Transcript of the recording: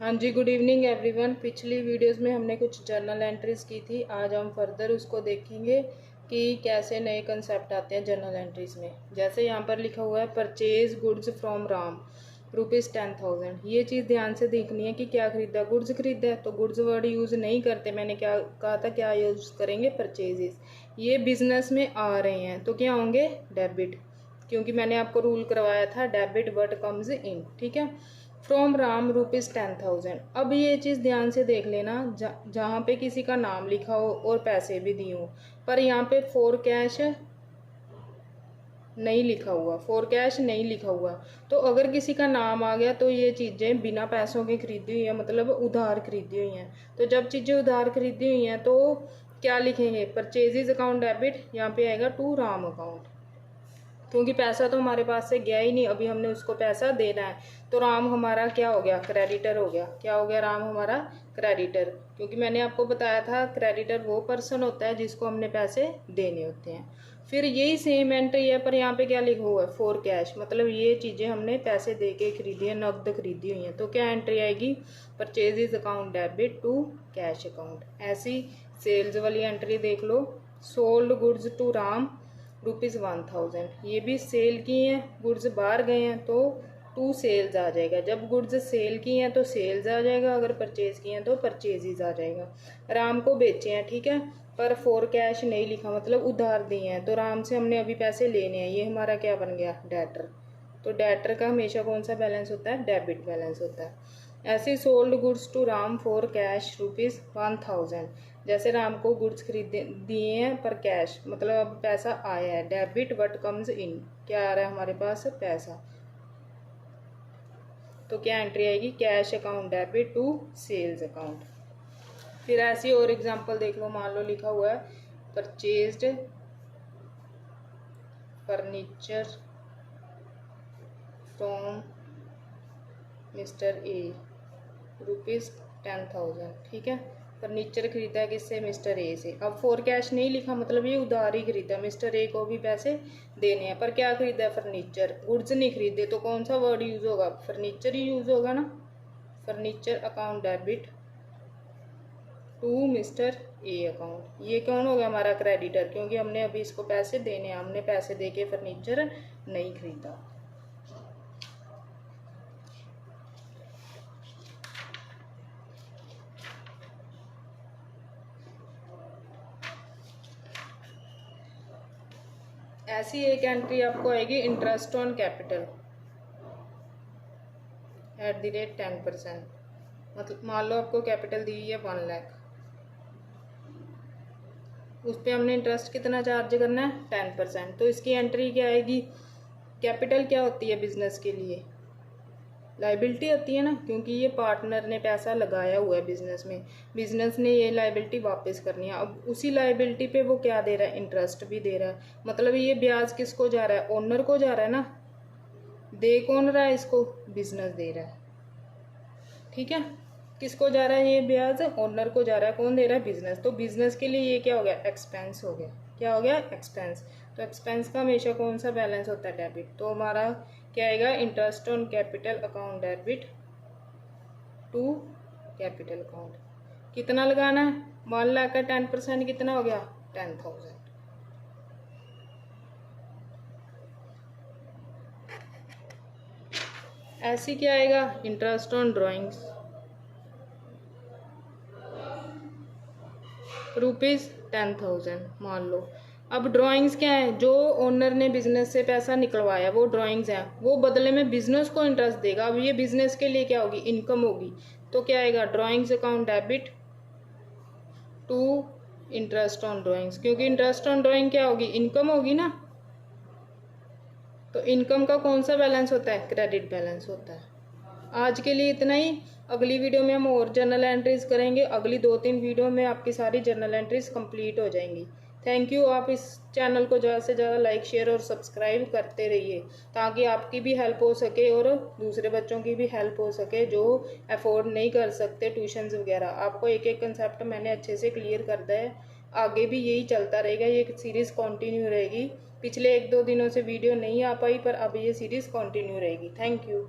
हाँ जी, good evening everyone. पिछली videos में हमने कुछ जर्नल एंट्रीज की थी। आज हम फर्दर उसको देखेंगे कि कैसे नए कंसेप्ट आते हैं जर्नल एंट्रीज में। जैसे यहाँ पर लिखा हुआ है परचेज गुड्स फ्रॉम राम ₹10,000। ये चीज़ ध्यान से देखनी है कि क्या खरीदा, गुड्स खरीदा है तो गुड्स वर्ड यूज़ नहीं करते। मैंने क्या कहा था, क्या यूज़ करेंगे, परचेजेस। ये बिजनेस में आ रहे हैं तो क्या होंगे, डेबिट, क्योंकि मैंने आपको रूल करवाया था डेबिट वर्ड कम्स इन। ठीक है, फ्रॉम राम ₹10,000। अब ये चीज़ ध्यान से देख लेना, जहाँ पे किसी का नाम लिखा हो और पैसे भी दिए हो, पर यहाँ पे फॉर कैश नहीं लिखा हुआ, फॉर कैश नहीं लिखा हुआ, तो अगर किसी का नाम आ गया तो ये चीज़ें बिना पैसों की खरीदी हुई है, मतलब उधार खरीदी हुई हैं। तो जब चीज़ें उधार खरीदी हुई हैं तो क्या लिखेंगे, परचेजेज अकाउंट डेबिट, यहाँ पे आएगा टू राम अकाउंट, क्योंकि पैसा तो हमारे पास से गया ही नहीं, अभी हमने उसको पैसा देना है। तो राम हमारा क्या हो गया, क्रेडिटर हो गया। क्या हो गया, राम हमारा क्रेडिटर, क्योंकि मैंने आपको बताया था क्रेडिटर वो पर्सन होता है जिसको हमने पैसे देने होते हैं। फिर यही सेम एंट्री है, पर यहाँ पे क्या लिखा हुआ है, फॉर कैश, मतलब ये चीज़ें हमने पैसे दे के खरीदी है, नकद खरीदी हुई हैं। तो क्या एंट्री आएगी, purchases account debit to cash account. ऐसी सेल्स वाली एंट्री देख लो, सोल्ड गुड्स टू राम ₹1,000, ये भी सेल की हैं, गुड्स बाहर गए हैं तो टू सेल्स आ जाएगा। जब गुड्स सेल की हैं तो सेल्स आ जाएगा, अगर परचेज की हैं तो परचेजेज आ जाएगा। राम को बेचे हैं, ठीक है, पर फॉर कैश नहीं लिखा, मतलब उधार दिए हैं, तो राम से हमने अभी पैसे लेने हैं, ये हमारा क्या बन गया, डेटर। तो डेटर का हमेशा कौन सा बैलेंस होता है, डेबिट बैलेंस होता है। ऐसे sold goods to Ram for cash ₹1,000, जैसे राम को गुड्स खरीद दिए हैं पर कैश, मतलब अब पैसा आया है, डेबिट वट कम्स इन, क्या आ रहा है हमारे पास, पैसा। तो क्या एंट्री आएगी, cash account debit to sales account. फिर ऐसी और एग्जांपल देख लो, मान लो लिखा हुआ है purchased furniture from mister A ₹10,000। ठीक है, फर्नीचर खरीदा किससे, मिस्टर ए से। अब फॉर कैश नहीं लिखा, मतलब ये उधार ही खरीदा, मिस्टर ए को भी पैसे देने हैं, पर क्या खरीदा है, फर्नीचर, गुड्स नहीं खरीदे, तो कौन सा वर्ड यूज होगा, फर्नीचर ही यूज होगा ना। Furniture account debit to mister A account, ये कौन हो गया, हमारा क्रेडिटर, क्योंकि हमने अभी इसको पैसे देने हैं, हमने पैसे दे के फर्नीचर नहीं खरीदा। ऐसी एक एंट्री आपको आएगी, इंटरेस्ट ऑन कैपिटल @10%, मतलब मान लो आपको कैपिटल दी है 1 लाख, उस पर हमने इंटरेस्ट कितना चार्ज करना है, 10%। तो इसकी एंट्री क्या आएगी, कैपिटल क्या होती है बिजनेस के लिए, लाइबिलिटी होती है ना, क्योंकि ये पार्टनर ने पैसा लगाया हुआ है बिजनेस में, बिजनेस ने ये लाइबिलिटी वापस करनी है। अब उसी लाइबिलिटी पे वो क्या दे रहा है, इंटरेस्ट भी दे रहा है, मतलब ये ब्याज किसको जा रहा है, ओनर को जा रहा है ना। दे कौन रहा है इसको, बिजनेस दे रहा है। ठीक है, किसको जा रहा है ये ब्याज, ओनर को जा रहा है, कौन दे रहा है, बिजनेस। तो बिजनेस के लिए ये क्या हो गया, एक्सपेंस हो गया। क्या हो गया, एक्सपेंस। तो एक्सपेंस का हमेशा कौन सा बैलेंस होता है, डेबिट। तो हमारा क्या आएगा, interest on capital account debit to capital account. कितना लगाना है, 1 लाख का 10% कितना हो गया, 10,000। ऐसी क्या आएगा, इंटरेस्ट ऑन ड्राइंग्स ₹10,000 मान लो। अब ड्राइंग्स क्या है, जो ओनर ने बिजनेस से पैसा निकलवाया वो ड्राइंग्स हैं, वो बदले में बिजनेस को इंटरेस्ट देगा। अब ये बिजनेस के लिए क्या होगी, इनकम होगी। तो क्या आएगा, drawings account debit to interest on drawings, क्योंकि इंटरेस्ट ऑन ड्राइंग क्या होगी, इनकम होगी ना। तो इनकम का कौन सा बैलेंस होता है, क्रेडिट बैलेंस होता है। आज के लिए इतना ही, अगली वीडियो में हम और जर्नल एंट्रीज करेंगे। अगली 2-3 वीडियो में आपकी सारी जर्नल एंट्रीज कंप्लीट हो जाएंगी। Thank you. आप इस चैनल को ज़्यादा से ज़्यादा लाइक, शेयर और सब्सक्राइब करते रहिए, ताकि आपकी भी हेल्प हो सके और दूसरे बच्चों की भी हेल्प हो सके जो अफोर्ड नहीं कर सकते ट्यूशन्स वगैरह। आपको एक एक कंसेप्ट मैंने अच्छे से क्लियर कर दिया है, आगे भी यही चलता रहेगा, ये सीरीज़ कंटिन्यू रहेगी। पिछले 1-2 दिनों से वीडियो नहीं आ पाई, पर अब ये सीरीज़ कंटिन्यू रहेगी। Thank you.